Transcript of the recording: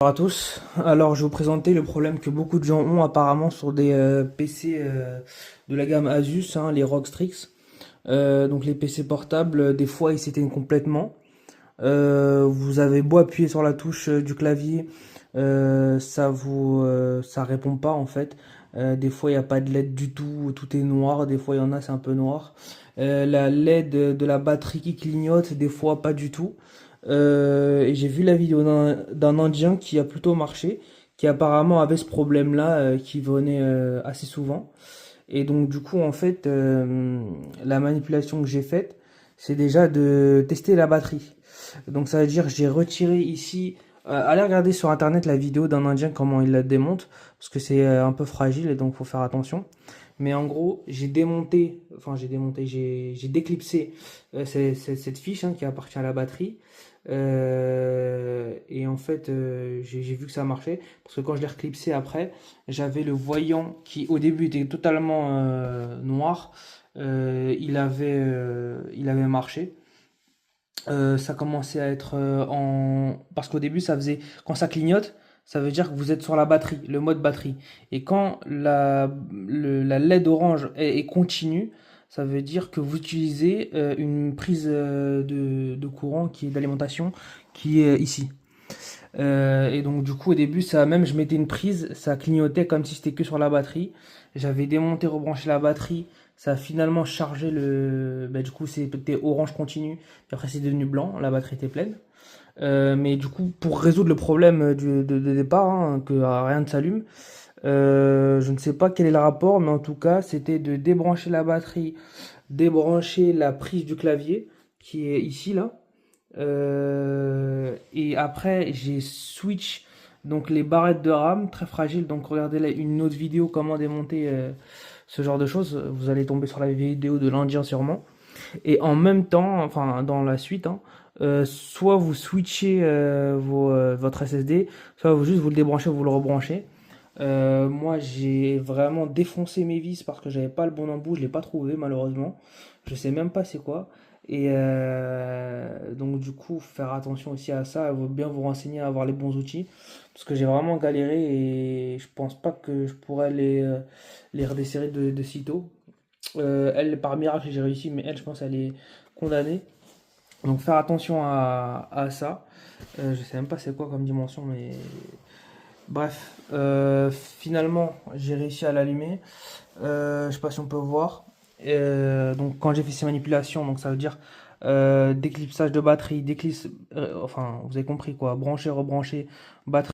Bonjour à tous. Alors, je vais vous présenter le problème que beaucoup de gens ont apparemment sur des PC de la gamme Asus, hein, les ROG Strix. Donc les PC portables, des fois ils s'éteignent complètement. Vous avez beau appuyer sur la touche du clavier, ça répond pas en fait. Des fois il n'y a pas de LED du tout, tout est noir. Des fois il y en a, c'est un peu noir. La LED de la batterie qui clignote, des fois pas du tout. Et j'ai vu la vidéo d'un Indien qui a plutôt marché, qui apparemment avait ce problème-là, qui venait assez souvent. Et donc du coup en fait, la manipulation que j'ai faite, c'est déjà de tester la batterie. Donc ça veut dire j'ai retiré ici. Allez regarder sur internet la vidéo d'un Indien comment il la démonte, parce que c'est un peu fragile et donc faut faire attention. Mais en gros, j'ai déclipsé cette fiche, hein, qui appartient à la batterie. Et en fait, j'ai vu que ça marchait, parce que quand je l'ai reclipsé après, j'avais le voyant qui au début était totalement noir. Il avait marché. Ça commençait à être parce qu'au début ça faisait, quand ça clignote, ça veut dire que vous êtes sur la batterie, le mode batterie. Et quand la LED orange est continue, ça veut dire que vous utilisez une prise de courant, qui est d'alimentation, qui est ici. Et donc du coup au début, ça même, je mettais une prise, ça clignotait comme si c'était que sur la batterie. J'avais démonté, rebranché la batterie, ça a finalement chargé du coup c'était orange continu, puis après c'est devenu blanc, la batterie était pleine. Mais du coup, pour résoudre le problème de départ, hein, que rien ne s'allume, je ne sais pas quel est le rapport, mais en tout cas c'était de débrancher la batterie, débrancher la prise du clavier qui est ici là. Et après, j'ai switch donc les barrettes de RAM très fragiles. Donc regardez là une autre vidéo comment démonter ce genre de choses. Vous allez tomber sur la vidéo de l'Indien sûrement. Et en même temps, enfin dans la suite, hein, soit vous switchez votre SSD, soit juste vous le débranchez, vous le rebranchez. Moi, j'ai vraiment défoncé mes vis parce que j'avais pas le bon embout, je l'ai pas trouvé malheureusement. Je sais même pas c'est quoi. Et donc du coup, faire attention aussi à ça, bien vous renseigner, avoir les bons outils, parce que j'ai vraiment galéré et je pense pas que je pourrais les redesserrer de sitôt. Elle, par miracle, j'ai réussi, mais elle, je pense, elle est condamnée. Donc faire attention à ça. Je sais même pas c'est quoi comme dimension, mais bref, finalement, j'ai réussi à l'allumer. Je sais pas si on peut voir. Donc, quand j'ai fait ces manipulations, donc ça veut dire déclipsage de batterie, enfin, vous avez compris quoi, brancher, rebrancher, batterie.